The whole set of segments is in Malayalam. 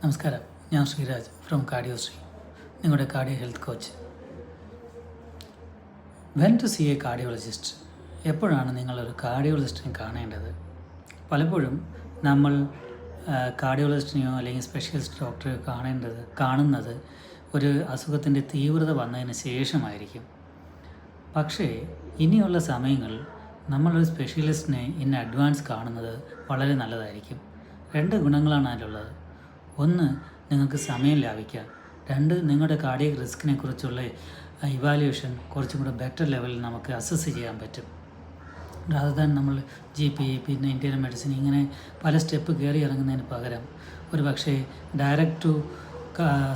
നമസ്കാരം, ഞാൻ ശ്രീരാജ് ഫ്രം കാർഡിയോശ്രീ, നിങ്ങളുടെ cardio health coach. When to see a cardiologist? എപ്പോഴാണ് നിങ്ങളൊരു കാർഡിയോളജിസ്റ്റിനെ കാണേണ്ടത്? പലപ്പോഴും നമ്മൾ കാർഡിയോളജിസ്റ്റിനെയോ അല്ലെങ്കിൽ സ്പെഷ്യലിസ്റ്റ് ഡോക്ടറെയോ കാണുന്നത് ഒരു അസുഖത്തിൻ്റെ തീവ്രത വന്നതിന് ശേഷമായിരിക്കും. പക്ഷേ ഇനിയുള്ള സമയങ്ങളിൽ നമ്മളൊരു സ്പെഷ്യലിസ്റ്റിനെ ഇൻ അഡ്വാൻസ് കാണുന്നത് വളരെ നല്ലതായിരിക്കും. 2 ഗുണങ്ങളാണ് അതിലുള്ളത്. 1, നിങ്ങൾക്ക് സമയം ലാഭിക്കാം. 2, നിങ്ങളുടെ കാർഡിയക് റിസ്കിനെ കുറിച്ചുള്ള ഇവാലുവേഷൻ കുറച്ചും കൂടെ ബെറ്റർ ലെവലിൽ നമുക്ക് അസസ് ചെയ്യാൻ പറ്റും. rather നമ്മൾ GP, പിന്നെ ഇന്ത്യൻ മെഡിസിൻ, ഇങ്ങനെ പല സ്റ്റെപ്പ് കയറി ഇറങ്ങുന്നതിന് പകരം ഒരു പക്ഷേ ഡയറക്റ്റ് ടു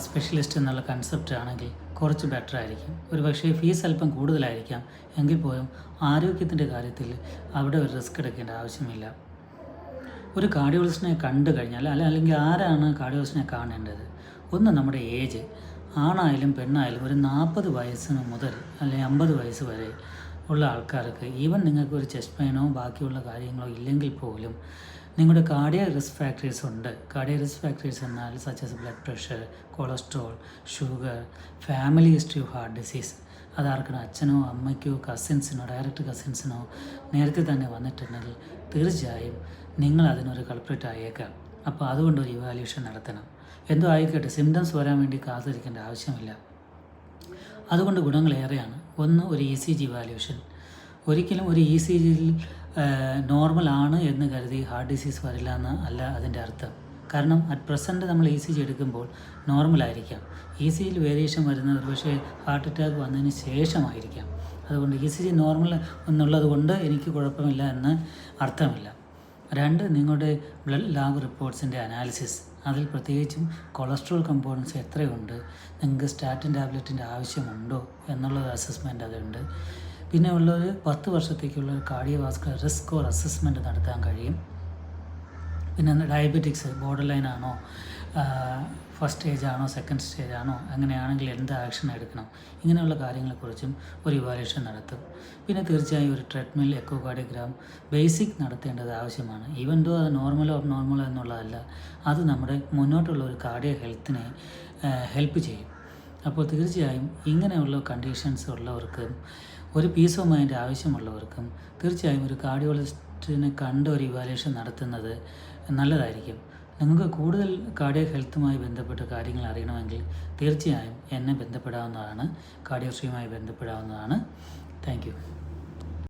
സ്പെഷ്യലിസ്റ്റ് എന്നുള്ള കൺസെപ്റ്റ് ആണെങ്കിൽ കുറച്ച് ബെറ്റർ ആയിരിക്കും. ഒരു പക്ഷേ ഫീസ് അല്പം കൂടുതലായിരിക്കാം, എങ്കിൽ പോലും ആരോഗ്യത്തിൻ്റെ കാര്യത്തിൽ അവിടെ ഒരു റിസ്ക് എടുക്കേണ്ട ആവശ്യമില്ല. ഒരു കാർഡിയോളജിസ്റ്റിനെ കണ്ടു കഴിഞ്ഞാൽ അല്ലെങ്കിൽ ആരാണ് കാർഡിയോളജിസ്റ്റിനെ കാണേണ്ടത്? ഒന്ന്, നമ്മുടെ ഏജ്. ആണായാലും പെണ്ണായാലും ഒരു 40 വയസ്സിന് മുതൽ അല്ലെങ്കിൽ 50 വയസ്സ് വരെ ഉള്ള ആൾക്കാർക്ക്, ഈവൻ നിങ്ങൾക്ക് ഒരു ചെസ്റ്റ് പെയിനോ ബാക്കിയുള്ള കാര്യങ്ങളോ ഇല്ലെങ്കിൽ പോലും നിങ്ങളുടെ കാർഡിയക് റിസ്ക് ഫാക്ടേഴ്സ് ഉണ്ട്. കാർഡിയക് റിസ്ക് ഫാക്ടേഴ്സ് എന്നാൽ such blood pressure, cholesterol, sugar, family history of heart disease. അതാർക്കണം അച്ഛനോ അമ്മയ്ക്കോ കസിൻസിനോ ഡയറക്റ്റ് കസിൻസിനോ നേരത്തെ തന്നെ വന്നിട്ടുണ്ടെങ്കിൽ തീർച്ചയായും നിങ്ങൾ അതിനൊരു കൾപ്രിറ്റ് ആയേക്കാം. അപ്പോൾ അതുകൊണ്ടൊരു ഇവാലുവേഷൻ നടത്തണം. എന്തോ ആയിക്കോട്ടെ, സിംറ്റംസ് വരാൻ വേണ്ടി കാത്തിരിക്കേണ്ട ആവശ്യമില്ല. അതുകൊണ്ട് ഗുണങ്ങളേറെയാണ്. 1, ഒരു ECG ഇവാലുവേഷൻ. ഒരിക്കലും ഒരു ECGയിൽ നോർമൽ ആണ് എന്ന് കരുതി ഹാർട്ട് ഡിസീസ് വരില്ല എന്ന് അല്ല അതിൻ്റെ അർത്ഥം. കാരണം അറ്റ് പ്രസൻറ്റ് നമ്മൾ ECG എടുക്കുമ്പോൾ നോർമലായിരിക്കാം. ECGയിൽ വേരിയേഷൻ വരുന്നത് ഒരുപക്ഷെ ഹാർട്ട് അറ്റാക്ക് വന്നതിന് ശേഷമായിരിക്കാം. അതുകൊണ്ട് ECG നോർമൽ എന്നുള്ളത് കൊണ്ട് എനിക്ക് കുഴപ്പമില്ല എന്ന് അർത്ഥമില്ല. 2, നിങ്ങളുടെ ബ്ലഡ് ലാബ് റിപ്പോർട്ട്സിൻ്റെ അനാലിസിസ്. അതിൽ പ്രത്യേകിച്ചും കൊളസ്ട്രോൾ കമ്പോണൻസ് എത്രയുണ്ട്, നിങ്ങൾക്ക് സ്റ്റാറ്റിൻ ടാബ്ലറ്റിൻ്റെ ആവശ്യമുണ്ടോ എന്നുള്ളത് അസസ്മെൻ്റ് അതുണ്ട്. പിന്നെ ഉള്ളൊരു 10 വർഷത്തേക്കുള്ള കാർഡിയോവാസ്കുലർ റിസ്ക് സ്കോർ അസസ്മെൻറ്റ് നടത്താൻ കഴിയും. പിന്നെ ഡയബറ്റിക്സ് ബോർഡർ ലൈൻ ആണോ, ഫസ്റ്റ് സ്റ്റേജ് ആണോ, സെക്കൻഡ് സ്റ്റേജ് ആണോ, അങ്ങനെയാണെങ്കിൽ എന്ത് ആക്ഷൻ എടുക്കണം, ഇങ്ങനെയുള്ള കാര്യങ്ങളെക്കുറിച്ചും ഒരു ഇവാലുവേഷൻ നടത്തും. പിന്നെ തീർച്ചയായും ഒരു ട്രെഡ്മിൽ, എക്കോകാർഡിയോഗ്രാം ബേസിക് നടത്തേണ്ടത് ആവശ്യമാണ്. ഈവൻ ദോ അത് നോർമലോ അബ്നോർമലോ എന്നുള്ളതല്ല, അത് നമ്മുടെ മുന്നോട്ടുള്ള ഒരു കാർഡിയോ ഹെൽത്തിനെ ഹെൽപ്പ് ചെയ്യും. അപ്പോൾ തീർച്ചയായും ഇങ്ങനെയുള്ള കണ്ടീഷൻസ് ഉള്ളവർക്കും ഒരു പീസ് ഓഫ് മൈൻഡ് ആവശ്യമുള്ളവർക്കും തീർച്ചയായും ഒരു കാർഡിയോളജിസ്റ്റിനെ കണ്ട് ഒരു ഇവാലുവേഷൻ നടത്തുന്നത് നല്ലതായിരിക്കും. നിങ്ങൾക്ക് കൂടുതൽ കാർഡിയോ ഹെൽത്തുമായി ബന്ധപ്പെട്ട കാര്യങ്ങൾ അറിയണമെങ്കിൽ തീർച്ചയായും എന്നെ ബന്ധപ്പെടാവുന്നതാണ്, കാർഡിയോശ്രീയുമായി ബന്ധപ്പെടാവുന്നതാണ്. Thank you.